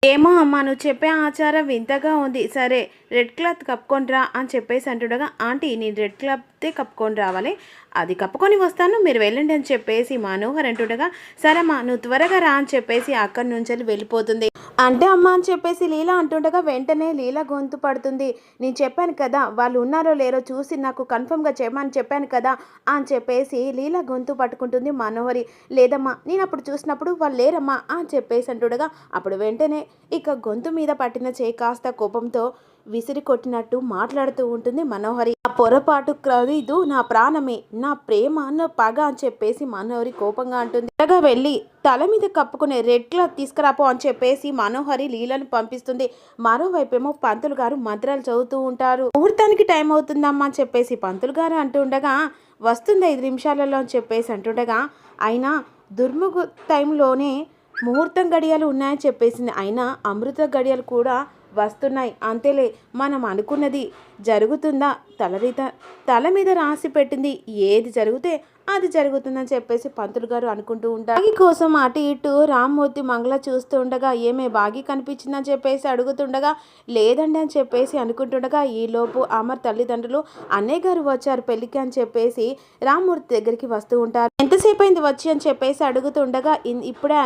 ఏమో అమ్మా నువ్వు చెప్పే ఆచారం వింతగా ఉంది. సరే రెడ్ క్లాత్ కప్పుకొనిరా అని చెప్పేసి అంటుండగా, ఆంటీ నేను రెడ్ క్లాతే కప్పుకొని రావాలి, అది కప్పుకొని వస్తాను మీరు వెళ్ళండి అని చెప్పేసి మనోహర్ అంటుండగా, సరేమ్మా నువ్వు త్వరగా రా అని చెప్పేసి అక్కడి నుంచి వెళ్ళిపోతుంది. అంటే అమ్మ అని చెప్పేసి లీల అంటుండగా వెంటనే లీల గొంతు పడుతుంది. నేను చెప్పాను కదా వాళ్ళు ఉన్నారో లేరో చూసి నాకు కన్ఫర్మ్గా చెప్పమని చెప్పాను కదా అని చెప్పేసి లీల గొంతు పట్టుకుంటుంది మనోహరి. లేదమ్మా నేను అప్పుడు చూసినప్పుడు వాళ్ళు లేరమ్మా అని చెప్పేసి అంటుండగా అప్పుడు వెంటనే ఇక గొంతు మీద పట్టిన చేయి కాస్త కోపంతో విసిరి కొట్టినట్టు మాట్లాడుతూ ఉంటుంది మనోహరి. ఆ పొరపాటు ఖరీదు నా ప్రాణమే, నా ప్రేమ, నా పగ అని చెప్పేసి మనోహరి కోపంగా అంటుంది. త్వరగా వెళ్ళి తల మీద కప్పుకునే రెడ్ క్లాత్ తీసుకురాపో అని చెప్పేసి మనోహరి లీలను పంపిస్తుంది. మరోవైపేమో పంతులు గారు మంత్రాలు చదువుతూ ఉంటారు. ముహూర్తానికి టైం అవుతుందమ్మా అని చెప్పేసి పంతులు గారు అంటుండగా, వస్తుంది 5 నిమిషాలలో అని చెప్పేసి అంటుండగా, అయినా దుర్ముహ టైంలోనే ముహూర్తం గడియలు ఉన్నాయని చెప్పేసింది. అయినా అమృత గడియలు కూడా వస్తున్నాయి, అంతేలే మనం అనుకున్నది జరుగుతుందా, తల మీద రాసి పెట్టింది ఏది జరిగితే అది జరుగుతుందని చెప్పేసి పంతులు గారు అనుకుంటూ ఉంటారు. బాగి కోసం అటు ఇటు రామ్మూర్తి మంగళ చూస్తూ ఉండగా, ఏమే బాగి కనిపించిందని చెప్పేసి అడుగుతుండగా, లేదండి అని చెప్పేసి అనుకుంటుండగా, ఈలోపు అమర్ తల్లిదండ్రులు అన్నయ్య గారు వచ్చారు పెళ్ళికి అని చెప్పేసి రామ్మూర్తి దగ్గరికి వస్తూ ఉంటారు. ఎంతసేపు అయింది వచ్చి అని చెప్పేసి అడుగుతుండగా, ఇప్పుడే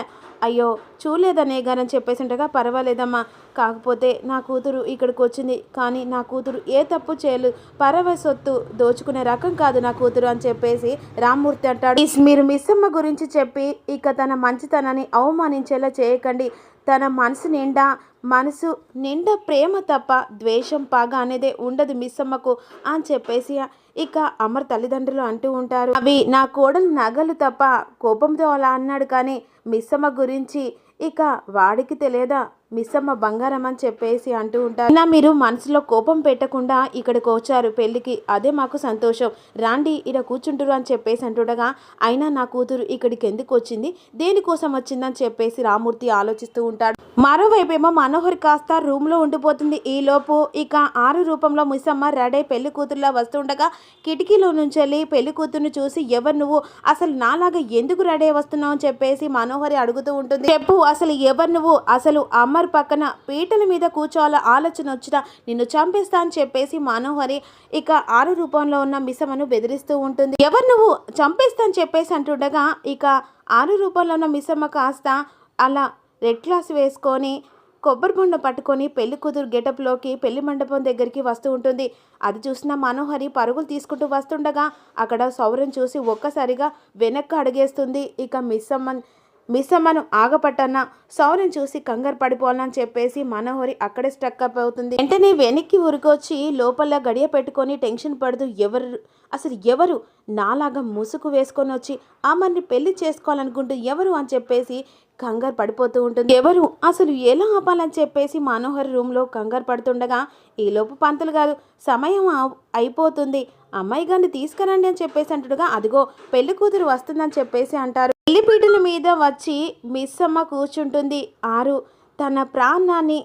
అయ్యో చూడలేదనే గారని చెప్పేసి ఉండగా, పర్వాలేదమ్మా కాకపోతే నా కూతురు ఇక్కడికి వచ్చింది, కానీ నా కూతురు ఏ తప్పు చేయలేదు, పరవ సొత్తు దోచుకునే రకం కాదు నా కూతురు అని చెప్పేసి రామ్మూర్తి అంటాడు. మీరు మిస్సమ్మ గురించి చెప్పి ఇక తన మంచితనాన్ని అవమానించేలా చేయకండి. తన మనసు నిండా ప్రేమ తప్ప ద్వేషం పగ అనేదే ఉండదు మిస్సమ్మకు అని చెప్పేసి ఇక అమర్ తల్లిదండ్రులు అంటూ ఉంటారు. అవి నా కోడలు నగలు తప్ప కోపంతో అలా అన్నాడు, కానీ మిస్సమ్మ గురించి ఇక వాడికి తెలియదా మిస్సమ్మ బంగారం అని చెప్పేసి అంటూ ఉంటారు. ఇలా మీరు మనసులో కోపం పెట్టకుండా ఇక్కడికి వచ్చారు పెళ్ళికి, అదే మాకు సంతోషం, రాండి ఇక్కడ కూర్చుంటారు అని చెప్పేసి అంటుండగా, అయినా నా కూతురు ఇక్కడికి ఎందుకు వచ్చింది, దేనికోసం వచ్చిందని చెప్పేసి రామ్మూర్తి ఆలోచిస్తూ ఉంటాడు. మరోవైపేమో మనోహర్ కాస్త రూమ్లో ఉండిపోతుంది. ఈలోపు ఇక 6 రూపంలో మిస్సమ్మ రెడీ పెళ్లి కూతురులా వస్తుండగా, కిటికీలో నుంచి వెళ్ళి పెళ్లి కూతురుని చూసి, ఎవరు నువ్వు, అసలు నాలాగా ఎందుకు రెడీ వస్తున్నావు అని చెప్పేసి మనోహరి అడుగుతూ ఉంటుంది. చెప్పు అసలు ఎవరు నువ్వు, అసలు అమర్ పక్కన పీటల మీద కూర్చోవాల ఆలోచన వచ్చినా నిన్ను చంపేస్తా అని చెప్పేసి మనోహరి ఇక 6 రూపంలో ఉన్న మిస్సమ్మను బెదిరిస్తూ ఉంటుంది. ఎవరు నువ్వు, చంపేస్తా అని చెప్పేసి అంటుండగా, ఇక 6 రూపంలో ఉన్న మిస్సమ్మ కాస్త అలా రెడ్ క్లాస్ వేసుకొని కొబ్బరి బొండ పట్టుకొని పెళ్లి కూతురు గెటప్లోకి పెళ్లి మండపం దగ్గరికి వస్తూ ఉంటుంది. అది చూసిన మనోహరి పరుగులు తీసుకుంటూ వస్తుండగా అక్కడ సౌరన్ చూసి ఒక్కసారిగా వెనక్కి అడిగేస్తుంది. ఇక మిస్సమ్మను ఆగపట్టన్న సౌరన్ చూసి కంగారు పడిపోవాలని చెప్పేసి మనోహరి అక్కడే స్టక్ అప్ అవుతుంది. వెంటనే వెనక్కి ఉరికొచ్చి లోపల గడియ పెట్టుకొని టెన్షన్ పడుతూ, ఎవరు నాలాగా ముసుగు వేసుకొని వచ్చి అమ్మని పెళ్లి చేసుకోవాలనుకుంటూ ఎవరు అని చెప్పేసి కంగారు పడిపోతూ ఉంటుంది. ఎవరు అసలు ఎలా ఆపాలని చెప్పేసి మనోహర్ రూమ్లో కంగారు పడుతుండగా, ఈలోపు పంతులు గారు సమయం అయిపోతుంది, అమ్మాయి గారిని తీసుకురండి అని చెప్పేసి అంటుండగా, అదిగో పెళ్లి కూతురు వస్తుందని చెప్పేసి అంటారు. పెళ్లిపీటల మీద వచ్చి మిస్సమ్మ కూర్చుంటుంది. 6 తన ప్రాణాన్ని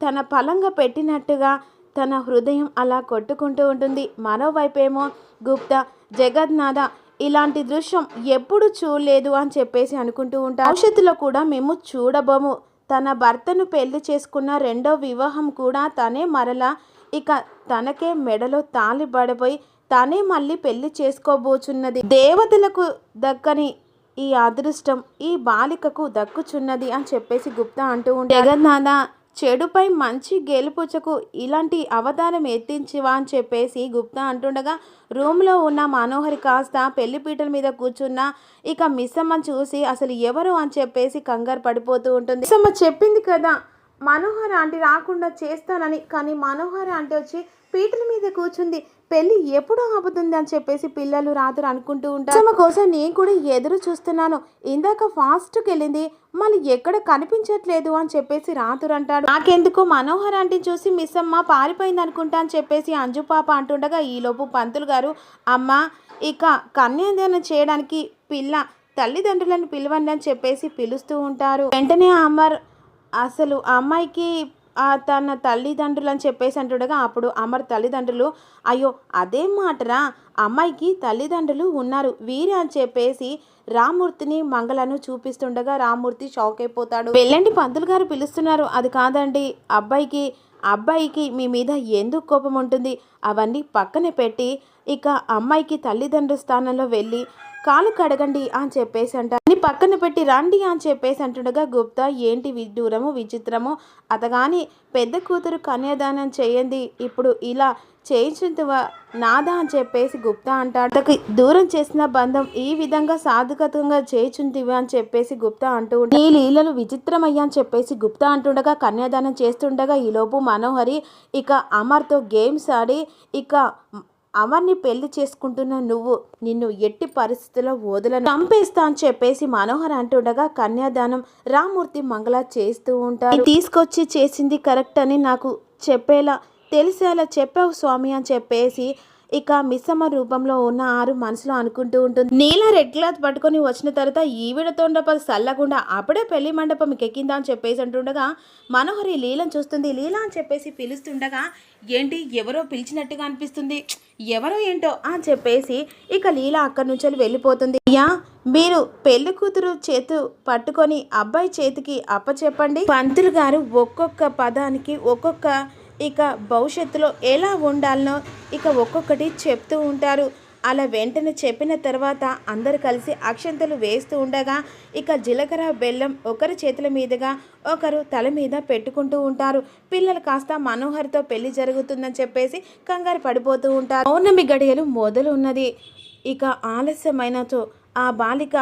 తన పలంగా పెట్టినట్టుగా తన హృదయం అలా కొట్టుకుంటూ ఉంటుంది. మరోవైపేమో గుప్తా, జగన్నాథ ఇలాంటి దృశ్యం ఎప్పుడు చూడలేదు అని చెప్పేసి అనుకుంటూ ఉంటారు. భవిష్యత్తులో కూడా మేము చూడబోము. తన భర్తను పెళ్లి చేసుకున్న 2వ వివాహం కూడా తనే మరలా ఇక తనకే మెడలో తాళి పడిపోయి తనే మళ్ళీ పెళ్లి చేసుకోబోచున్నది. దేవతలకు దక్కని ఈ అదృష్టం ఈ బాలికకు దక్కుచున్నది అని చెప్పేసి గుప్తా అంటూ ఉంటారు. జగన్నాథ చెడుపై మంచి గెలుపుచకు ఇలాంటి అవతారం ఎత్తించివా అని చెప్పేసి గుప్తా అంటుండగా, రూమ్లో ఉన్న మనోహరి కాస్త పెళ్లిపీటల మీద కూర్చున్న ఇక మిస్సమ్మని చూసి అసలు ఎవరు అని చెప్పేసి కంగారు పడిపోతూ ఉంటుంది. మిస్సమ్మ చెప్పింది కదా మనోహర్ ఆంటీ రాకుండా చేస్తానని, కానీ మనోహర్ ఆంటీ వచ్చి పీటల మీద కూర్చుంది, పెళ్ళి ఎప్పుడు ఆపుతుంది అని చెప్పేసి పిల్లలు రాత్రి అనుకుంటూ ఉంటారు. మిస్సమ్మ కోసం నేను కూడా ఎదురు చూస్తున్నాను, ఇందాక ఫాస్ట్కి వెళ్ళింది మళ్ళీ ఎక్కడ కనిపించట్లేదు అని చెప్పేసి రాత్రి అంటాడు. నాకెందుకు మనోహర్ ఆంటీ చూసి మిస్సమ్మ పారిపోయింది అనుకుంటా అని చెప్పేసి అంజు పాప అంటుండగా, ఈలోపు పంతులు గారు అమ్మ ఇక కన్యాదానం చేయడానికి తల్లిదండ్రులను పిలవండి అని చెప్పేసి పిలుస్తూ ఉంటారు. వెంటనే అమర్ అసలు అమ్మాయికి తన తల్లిదండ్రులు అని చెప్పేసి అంటుండగా అప్పుడు అమర్ తల్లిదండ్రులు అయ్యో అదేం మాటరా, అమ్మాయికి తల్లిదండ్రులు ఉన్నారు వీరే అని చెప్పేసి రామ్మూర్తిని మంగళను చూపిస్తుండగా రామ్మూర్తి షాక్ అయిపోతాడు. వెళ్ళండి పంతులు గారు పిలుస్తున్నారు. అది కాదండి, అబ్బాయికి మీ మీద ఎందుకు కోపం ఉంటుంది, అవన్నీ పక్కన పెట్టి ఇక అమ్మాయికి తల్లిదండ్రుల స్థానంలో వెళ్ళి కాలు కడగండి అని చెప్పేసి అంట అని పక్కన పెట్టి రండి అని చెప్పేసి అంటుండగా గుప్తా ఏంటి విడ్డూరము విచిత్రము, అతగాని పెద్ద కూతురు కన్యాదానం చేయండి ఇప్పుడు ఇలా చేయించువా నాదా అని చెప్పేసి గుప్తా అంటాడు. అతకి దూరం చేసిన బంధం ఈ విధంగా సాధుకతంగా చేయించుందివా అని చెప్పేసి గుప్తా అంటూ ఉంటాడు. ఈ లీలలు విచిత్రమయ్యా అని చెప్పేసి గుప్తా అంటుండగా కన్యాదానం చేస్తుండగా ఈలోపు మనోహరి ఇక అమర్తో గేమ్స్ ఆడి ఇక అమర్ని పెళ్లి చేసుకుంటున్న నిన్ను ఎట్టి పరిస్థితుల్లో వదలను, చంపేస్తా అని చెప్పేసి మనోహర్ అంటుండగా కన్యాదానం రామ్మూర్తి మంగళ చేస్తూ ఉంటారు. తీసుకొచ్చి చేసింది కరెక్ట్ అని నాకు తెలిసేలా చెప్పావు స్వామి అని చెప్పేసి ఇక మిస్సమ్మ రూపంలో ఉన్న ఆరు మనసులో అనుకుంటూ ఉంటుంది. నీల రెడ్ క్లాత్ పట్టుకొని వచ్చిన తర్వాత ఈవిడ తోండప సల్లకుండా అప్పుడే పెళ్లి మండపం ఎక్కిందా అని చెప్పేసి అంటుండగా మనోహరి లీలను చూస్తుంది. లీల అని చెప్పేసి పిలుస్తుండగా ఏంటి ఎవరో పిలిచినట్టుగా అనిపిస్తుంది, ఎవరో ఏంటో అని చెప్పేసి ఇక లీల అక్కడి నుంచి వెళ్ళిపోతుంది. అయ్యా మీరు పెళ్లి కూతురు చేతు పట్టుకొని అబ్బాయి చేతికి అప్పచెప్పండి. పంతులు గారు ఒక్కొక్క పదానికి ఒక్కొక్క ఇక భవిష్యత్తులో ఎలా ఉండాలనో ఇక ఒక్కొక్కటి చెప్తూ ఉంటారు. అలా వెంటనే చెప్పిన తర్వాత అందరు కలిసి అక్షంతలు వేస్తూ ఉండగా ఇక జీలకర్ర బెల్లం ఒకరి చేతుల మీదుగా ఒకరు తల మీద పెట్టుకుంటూ ఉంటారు. పిల్లలు కాస్త మనోహర్తో పెళ్లి జరుగుతుందని చెప్పేసి కంగారు పడిపోతూ ఉంటారు. పౌర్ణమి గడియలు మొదలు ఉన్నది. ఇక ఆలస్యమైనతో ఆ బాలిక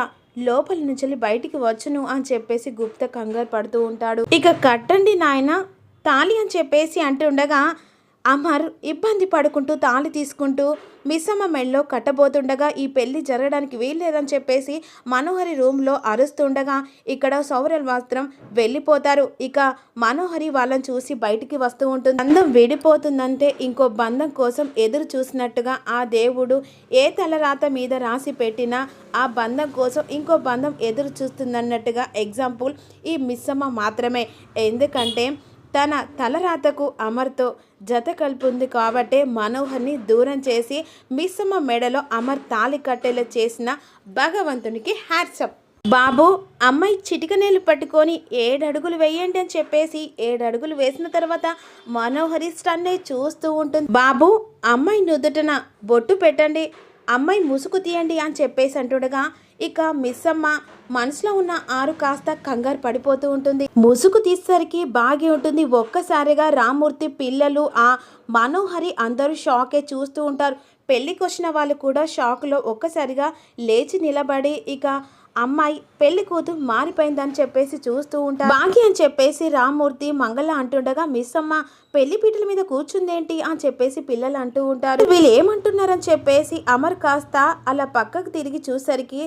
లోపల నుంచి బయటికి వచ్చును అని చెప్పేసి గుప్త కంగారు పడుతూ ఉంటాడు. ఇక కట్టండి నాయన తాళి అని చెప్పేసి అంటుండగా అమర్ ఇబ్బంది పడుకుంటూ తాళి తీసుకుంటూ మిస్సమ్మ మెళ్ళలో కట్టబోతుండగా ఈ పెళ్లి జరగడానికి వీల్లేదని చెప్పేసి మనోహరి రూమ్లో అరుస్తుండగా ఇక్కడ సౌరల్ మాత్రం వెళ్ళిపోతారు. ఇక మనోహరి వాళ్ళని చూసి బయటికి వస్తూ ఉంటుంది. బంధం విడిపోతుందంటే ఇంకో బంధం కోసం ఎదురు చూసినట్టుగా ఆ దేవుడు ఏ తలరాత మీద రాసి పెట్టినా ఆ బంధం కోసం ఇంకో బంధం ఎదురు చూస్తుందన్నట్టుగా ఎగ్జాంపుల్ ఈ మిస్సమ్మ మాత్రమే. ఎందుకంటే తన తలరాతకు అమర్తో జత కలుపుంది కాబట్టే మనోహర్ని దూరం చేసి మిస్సమ్మ మెడలో అమర్ తాళి కట్టేలా చేసిన భగవంతునికి హ్యాట్సప్. బాబు అమ్మాయి చిటికనేలు పట్టుకొని 7 అడుగులు వేయండి అని చెప్పేసి 7 అడుగులు వేసిన తర్వాత మనోహరి స్టన్ అయి చూస్తూ ఉంటుంది. బాబు అమ్మాయి నుదుటన బొట్టు పెట్టండి, అమ్మాయి ముసుగు తీయండి అని చెప్పేసి అంటుండగా ఇక మిస్సమ్మ మనసులో ఉన్న ఆరు కాస్త కంగారు పడిపోతూ ఉంటుంది. ముసుగు తీసేసరికి బాగా ఉంటుంది. ఒక్కసారిగా రామ్మూర్తి పిల్లలు ఆ మనోహరి అందరూ షాకే చూస్తూ ఉంటారు. పెళ్ళికి వచ్చిన వాళ్ళు కూడా షాక్లో ఒక్కసారిగా లేచి నిలబడి ఇక అమ్మాయి పెళ్లి కూతురు మారిపోయిందని చెప్పేసి చూస్తూ ఉంటారు. బాగి అని చెప్పేసి రామ్మూర్తి మంగళ అంటుండగా మిస్సమ్మ పెళ్లి పీటల మీద కూర్చుందేంటి అని చెప్పేసి పిల్లలు అంటూ ఉంటారు. వీళ్ళు ఏమంటున్నారని చెప్పేసి అమర్ కాస్త అలా పక్కకు తిరిగి చూసరికి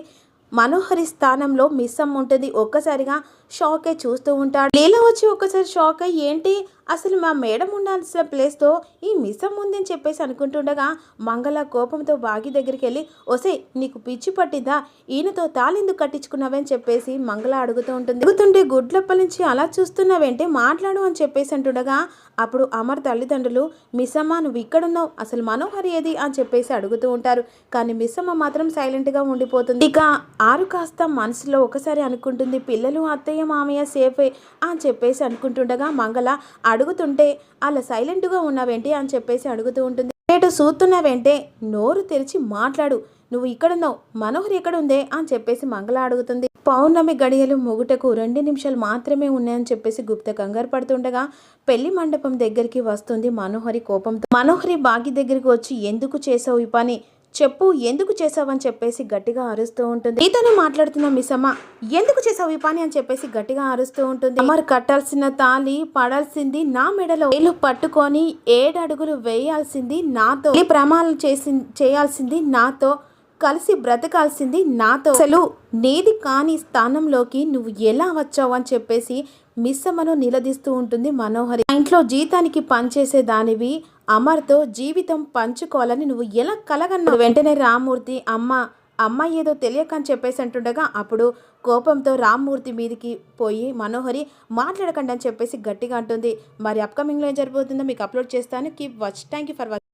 మనోహరి స్థానంలో మిస్సమ్మ ఉంటుంది. ఒక్కసారిగా షాక్ అయి చూస్తూ ఉంటాడు. లీల వచ్చి ఒక్కసారి షాక్ అయ్యి ఏంటి అసలు మా మేడం ఉండాల్సిన ప్లేస్తో ఈ మిస్సమ్మ ఉంది అని చెప్పేసి అనుకుంటుండగా మంగళ కోపంతో బాగి దగ్గరికి వెళ్ళి ఒసే నీకు పిచ్చి పట్టిందా, ఈయనతో తాళెందుకు కట్టించుకున్నావని చెప్పేసి మంగళ అడుగుతూ ఉంటుంది. అడుగుతుంటే గుడ్లప్ప నుంచి అలా చూస్తున్నావేంటే మాట్లాడు అని చెప్పేసి అంటుండగా అప్పుడు అమర్ తల్లిదండ్రులు మిస్సమ్మ నువ్వు ఇక్కడున్నావు, అసలు మనోహరి ఏది అని చెప్పేసి అడుగుతూ ఉంటారు. కానీ మిస్సమ్మ మాత్రం సైలెంట్గా ఉండిపోతుంది. ఇక ఆరు కాస్త మనసులో ఒకసారి అనుకుంటుంది పిల్లలు అత్తయ్య మామయ్య సేఫే అని చెప్పేసి అనుకుంటుండగా మంగళ అడుగుతుంటే అలా సైలెంట్గా ఉన్నావేంటి అని చెప్పేసి అడుగుతూ ఉంటుంది. రేటు చూస్తున్నావేంటే నోరు తెరిచి మాట్లాడు, నువ్వు ఇక్కడున్నావు మనోహరి ఎక్కడ ఉందే అని చెప్పేసి మంగళ అడుగుతుంది. పౌర్ణమి గడియలు మొగుటకు 2 నిమిషాలు మాత్రమే ఉన్నాయని చెప్పేసి గుప్త కంగారు పడుతుండగా పెళ్లి మండపం దగ్గరికి వస్తుంది మనోహరి కోపంతో. మనోహరి బాగి దగ్గరికి వచ్చి ఎందుకు చేసావు ఈ పని చెప్పు, ఎందుకు చేసావని చెప్పేసి గట్టిగా అరుస్తూ ఉంటుంది. నీతోనే మాట్లాడుతున్నా మిస్సమ్మ, ఎందుకు చేసావు ఈ పని అని చెప్పేసి గట్టిగా అరుస్తూ ఉంటుంది. అమర్ కట్టాల్సిన తాళి పడాల్సింది నా మెడలో, వేలు పట్టుకొని 7 అడుగులు వేయాల్సింది నాతో, ప్రమాణాలు చేయాల్సింది నాతో, కలిసి బ్రతకాల్సింది నాతో, అసలు నీది కాని స్థానంలోకి నువ్వు ఎలా వచ్చావు అని చెప్పేసి మిస్సమ్మను నిలదీస్తూ ఉంటుంది మనోహరి. ఇంట్లో జీతానికి పనిచేసే దానివి అమర్తో జీవితం పంచుకోవాలని నువ్వు ఎలా కలగన్నావు. వెంటనే రామ్మూర్తి అమ్మ అమ్మాయి ఏదో తెలియక అని చెప్పేసి అంటుండగా అప్పుడు కోపంతో రామ్మూర్తి మీదకి పోయి మనోహరి మాట్లాడకండి అని చెప్పేసి గట్టిగా అంటుంది. మరి అప్కమింగ్లో ఏం జరగబోతుందో మీకు అప్లోడ్ చేస్తాను. Keep watch. Thank you for watching.